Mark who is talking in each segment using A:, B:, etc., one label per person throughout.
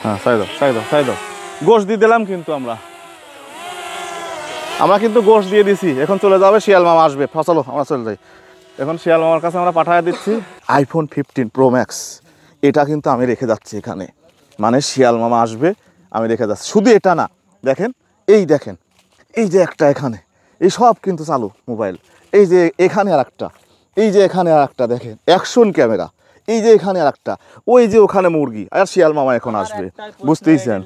A: হ্যাঁ সাই দাও সাই দাও সাই দাও। গোশ দিয়ে দিলাম কিন্তু আমরা কিন্তু গোশ দিয়ে দিছি। এখন চলে যাবে, শিয়াল মামা আসবে। চলো আমরা চলে যাই এখন। শিয়াল মামার কাছে আমরা পাঠিয়ে দিচ্ছি iPhone 15 Pro Max। এটা কিন্তু আমি রেখে যাচ্ছি এখানে, মানে শিয়াল মামা আসবে আমি রেখে যাচ্ছি। শুধু এটা না, দেখেন এই যে একটা এখানে, এই সব কিন্তু চালু মোবাইল। এই যে এখানে আর একটা, এই যে এখানে আর একটা, দেখেন অ্যাকশন ক্যামেরা। এই যে এখানে আর একটা, ওই যে ওখানে মুরগি। আর শিয়াল মামা এখন আসবে, বুঝতেইছেন।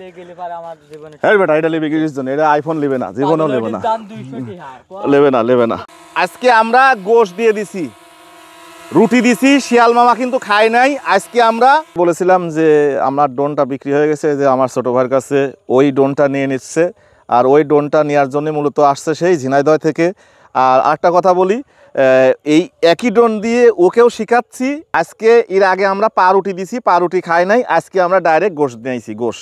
A: হ্যাঁ বেটা, এটা নেবে কিসের জন্য? এটা আইফোন নেবে না, জীবনেও নেবে না। আজকে আমরা গোশ দিয়ে দিছি, রুটি দিছি, শিয়াল মামা কিন্তু খায় নাই। আজকে আমরা বলেছিলাম যে আমার ড্রোনটা বিক্রি হয়ে গেছে, যে আমার ছোটো ভাইয়ের কাছে ওই ড্রোনটা নিয়ে নিচ্ছে। আর ওই ড্রোনটা নেওয়ার জন্য মূলত আসছে সেই ঝিনাইদহ থেকে। আর আরেকটা কথা বলি, এই একই ড্রোন দিয়ে ওকেও শিখাচ্ছি। আজকে এর আগে আমরা পাউরুটি দিছি, পাউরুটি খায় নাই। আজকে আমরা ডাইরেক্ট গোশ নিয়েছি, গোশ।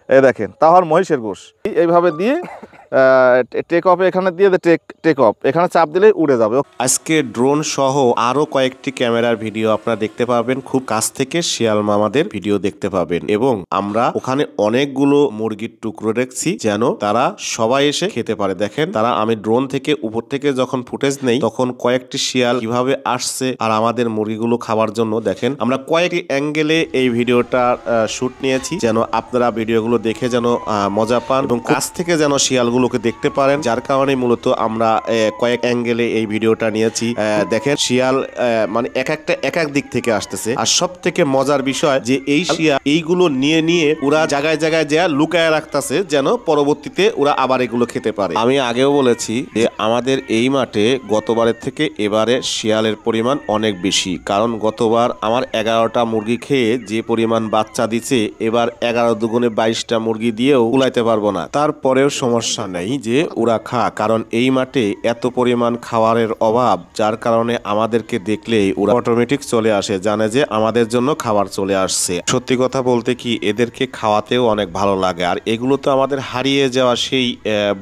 A: এই দেখেন, তাহলে মহিষের গোশ। এইভাবে দিয়ে টেক অফ, এখানে দিয়ে টেক অফ, এখানে চাপ দিলে উড়ে যাবে।
B: আজকে ড্রোন সহ আরো কয়েকটি ক্যামেরার ভিডিও আপনারা দেখতে পাবেন। খুব কাছ থেকে শিয়াল মামাদের ভিডিও দেখতে পাবেন। এবং আমরা ওখানে অনেকগুলো মুরগির টুকরো রেখেছি যেন তারা সবাই এসে খেতে পারে। দেখেন, তারা আমি ড্রোন থেকে উপর থেকে যখন ফুটেজ নেই তখন কয়েকটি শিয়াল কিভাবে আসছে আর আমাদের মুরগিগুলো খাওয়ার জন্য। দেখেন, আমরা কয়েকটি অ্যাঙ্গেলে এই ভিডিওটা শুট নিয়েছি যেন আপনারা ভিডিওগুলো দেখে যেন মজা পান এবং কাছ থেকে যেন শিয়ালগুলোকে দেখতে পারেন। যার কারণে মূলত আমরা কয়েক অ্যাঙ্গেলে এই ভিডিওটা নিয়েছি। দেখেন, শিয়াল মানে এক এক দিক থেকে আসতেছে। আর সব থেকে মজার বিষয় যে এই শিয়াল এইগুলো নিয়ে ওরা জায়গায় জায়গায় যা লুকায় রাখতেছে যেন পরবর্তীতে ওরা আবার এগুলো খেতে পারে। আমি আগেও বলেছি যে আমাদের এই মাঠে গতবারের থেকে এবারে শিয়ালের পরিমাণ অনেক বেশি। কারণ গতবার আমার 11টা মুরগি খেয়ে যে পরিমাণ বাচ্চা দিচ্ছে, এবার 11 দুগুণে 22টা মুরগি দিয়েও উলাইতে পারবো না। তারপরেও সমস্যা নেই যে ওরা খা, কারণ এই মাঠে এত পরিমাণ খাবারের অভাব, যার কারণে আমাদেরকে দেখলেই ওরা অটোমেটিক চলে আসে, জানে যে আমাদের জন্য খাবার চলে আসছে। সত্যি কথা বলতে কি, এদেরকে খাওয়াতেও অনেক ভালো লাগে। আর এগুলো তো আমাদের হারিয়ে যাওয়া সেই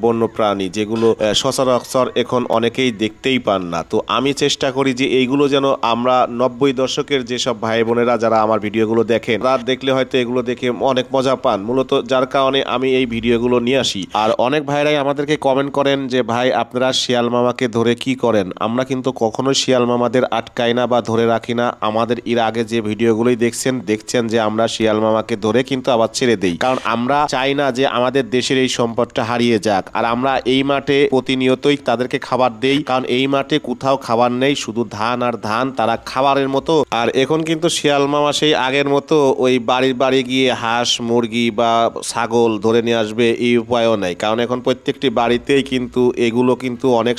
B: বন্য প্রাণী, যেগুলো সচরাচর এখন অনেকেই দেখতেই পান না। তো আমি চেষ্টা করি যে এইগুলো যেন আমরা 90 দশকের যেসব ভাই বোনেরা যারা আমার ভিডিওগুলো দেখেন, তারা দেখলে হয়তো এগুলো দেখে অনেক মজা পান মূলত, যার কারণে আমি এই ভিডিওগুলো নিয়ে আসি। আর অনেক ভাইরাই আমাদেরকে কমেন্ট করেন যে ভাই আপনারা শিয়াল মামাকে ধরে কি করেন? আমরা কিন্তু কখনো শিয়াল মামাদের আটকাই না বা ধরে রাখি না। আমাদের এর আগে যে ভিডিওগুলোই দেখছেন যে আমরা শিয়াল মামাকে ধরে কিন্তু আবার ছেড়ে দেই, কারণ আমরা চাই না যে আমাদের দেশের এই সম্পদটা হারিয়ে যাক। আর আমরা এই মাঠে প্রতিনিয়তই তাদেরকে খাবার দেই, কারণ এই মাঠে কোথাও খাবার নেই, শুধু ধান আর ধান, তারা খাবারের মতো। আর এখন কিন্তু শিয়াল মামা সেই আগের মতো ওই বাড়ি গিয়ে হাঁস মুরগি বা ছাগল ধরে নিয়ে আসবে এই উপায়ও নেই, কারণ এখন প্রত্যেকটি বাড়িতেই কিন্তু এগুলো কিন্তু অনেক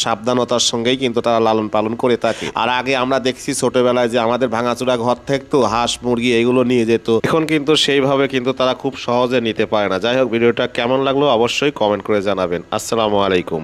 B: সাবধানতার সঙ্গেই কিন্তু তারা লালন পালন করে থাকে। আর আগে আমরা দেখছি ছোটবেলায় যে আমাদের ভাঙাচোরা ঘর থাকতো, হাঁস মুরগি এগুলো নিয়ে যেত, এখন কিন্তু সেইভাবে কিন্তু তারা খুব সহজে নিতে পারে না। যাই হোক, ভিডিওটা কেমন লাগলো অবশ্যই কমেন্ট করে জানাবেন। আসসালামু আলাইকুম।